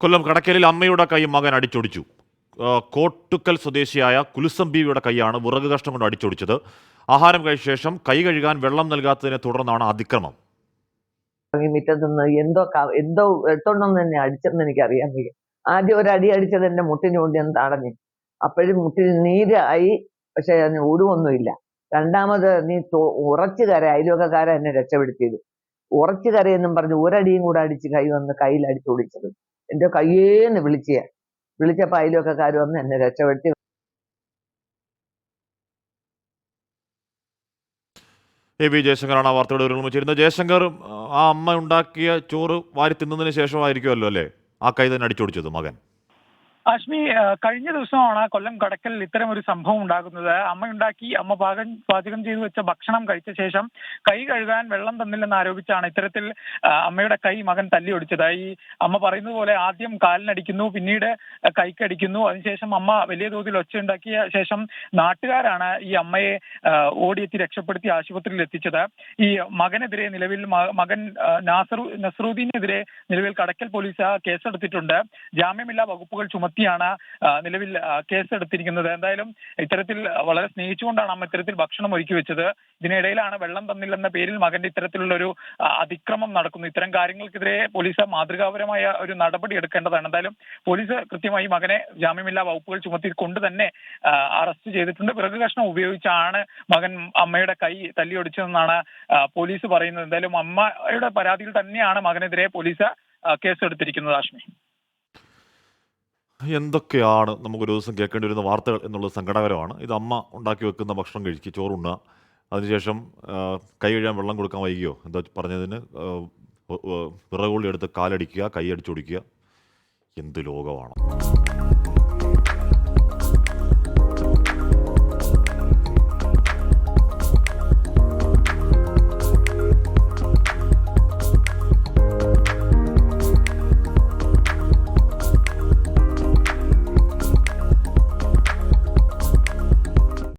കൊല്ലം കടക്കലിൽ അമ്മയുടെ കൈ മകൻ അടിച്ചൊടിച്ചു. കോട്ടുക്കൽ സ്വദേശിയായ കുലുസം ബീവിയുടെ കൈയാണ് വിറക് കഷ്ണം കൊണ്ട് അടിച്ചൊടിച്ചത്. ആഹാരം കഴിച്ച ശേഷം കൈ കഴുകാൻ വെള്ളം നൽകാത്തതിനെ തുടർന്നാണ് അതിക്രമം. മുറ്റത്തുനിന്ന് എന്തോ എടുത്തോണ്ടെന്ന് തന്നെ അടിച്ചെന്ന് എനിക്ക് അറിയാൻ വയ്യ. ആദ്യം ഒരു അടി അടിച്ചത് എന്റെ മുട്ടിന് കൊണ്ട് ഞാൻ തടഞ്ഞു. അപ്പോഴും മുട്ടിന് നീരായി, പക്ഷെ അതിന് ഒടുവൊന്നുമില്ല. രണ്ടാമത് നീ ഉറച്ചു കര, അയൽവക്കക്കാര എന്നെ രക്ഷപ്പെടുത്തിയത്. ഉറച്ചു കരയെന്നും പറഞ്ഞ് ഒരടിയും കൂടെ അടിച്ച് കൈ വന്ന് കയ്യിൽ അടിച്ചൊടിച്ചത്. എന്റെ കയ്യേന്ന് വിളിച്ചപ്പോ അയൽവക്കക്കാർ വന്ന് എന്നെ രക്ഷപ്പെടുത്തി. എ.വി. ജയശങ്കറാണ് ആ വാർത്തയുടെ ഒരുമിച്ചിരുന്നത്. ജയശങ്കർ, ആ അമ്മ ഉണ്ടാക്കിയ ചോറ് വാരി തിന്നതിന് ശേഷമായിരിക്കുമല്ലോ അല്ലേ ആ കൈ തന്നെ അടിച്ചോടിച്ചത് മകൻ? അശ്മി, കഴിഞ്ഞ ദിവസമാണ് കൊല്ലം കടക്കലിൽ ഇത്തരം ഒരു സംഭവം ഉണ്ടാകുന്നത്. അമ്മ പാചകം ചെയ്തു വെച്ച ഭക്ഷണം കഴിച്ച ശേഷം കൈ കഴുകാൻ വെള്ളം തന്നില്ലെന്ന് ആരോപിച്ചാണ് ഇത്തരത്തിൽ അമ്മയുടെ കൈ മകൻ തല്ലിയൊടിച്ചത്. ഈ അമ്മ പറയുന്നത് പോലെ ആദ്യം കാലിനടിക്കുന്നു, പിന്നീട് കൈക്കടിക്കുന്നു. അതിനുശേഷം അമ്മ വലിയ തോതിൽ ഒച്ചയുണ്ടാക്കിയ ശേഷം നാട്ടുകാരാണ് ഈ അമ്മയെ ഓടിയെത്തി രക്ഷപ്പെടുത്തി ആശുപത്രിയിൽ എത്തിച്ചത്. ഈ മകനെതിരെ നിലവിൽ മകൻ നസറുദ്ദീനെതിരെ നിലവിൽ കടക്കൽ പോലീസ് കേസെടുത്തിട്ടുണ്ട്. ജാമ്യമില്ലാ വകുപ്പുകൾ ാണ് നിലവിൽ കേസെടുത്തിരിക്കുന്നത്. എന്തായാലും ഇത്തരത്തിൽ വളരെ സ്നേഹിച്ചുകൊണ്ടാണ് അമ്മ ഇത്തരത്തിൽ ഭക്ഷണം ഒരുക്കി വെച്ചത്. ഇതിനിടയിലാണ് വെള്ളം തന്നില്ലെന്ന പേരിൽ മകന്റെ ഇത്തരത്തിലുള്ള ഒരു അതിക്രമം നടക്കുന്നു. ഇത്തരം കാര്യങ്ങൾക്കെതിരെ പോലീസ് മാതൃകാപരമായ ഒരു നടപടി എടുക്കേണ്ടതാണ്. എന്തായാലും പോലീസ് കൃത്യമായി മകനെ ജാമ്യമില്ലാ വകുപ്പുകൾ ചുമത്തിക്കൊണ്ട് തന്നെ അറസ്റ്റ് ചെയ്തിട്ടുണ്ട്. വിറക് കഷ്ണം ഉപയോഗിച്ചാണ് മകൻ അമ്മയുടെ കൈ തല്ലിയൊടിച്ചതെന്നാണ് പോലീസ് പറയുന്നത്. എന്തായാലും അമ്മയുടെ പരാതിയിൽ തന്നെയാണ് മകനെതിരെ പോലീസ് കേസെടുത്തിരിക്കുന്നത്. ആശ്മി, എന്തൊക്കെയാണ് നമുക്കൊരു ദിവസം കേൾക്കേണ്ടി വരുന്ന വാർത്തകൾ എന്നുള്ളത് സങ്കടകരമാണ്. ഇത് അമ്മ ഉണ്ടാക്കി വെക്കുന്ന ഭക്ഷണം കഴിക്കുക, ചോറുണ്ണുക, അതിനുശേഷം കൈ കഴുകാൻ വെള്ളം കൊടുക്കാൻ വൈകിയോ എന്താ പറഞ്ഞതിന് വിറകുള്ളി എടുത്ത് കാലടിക്കുക, കൈ അടിച്ചൊടിക്കുക. എന്ത് ലോകമാണ്!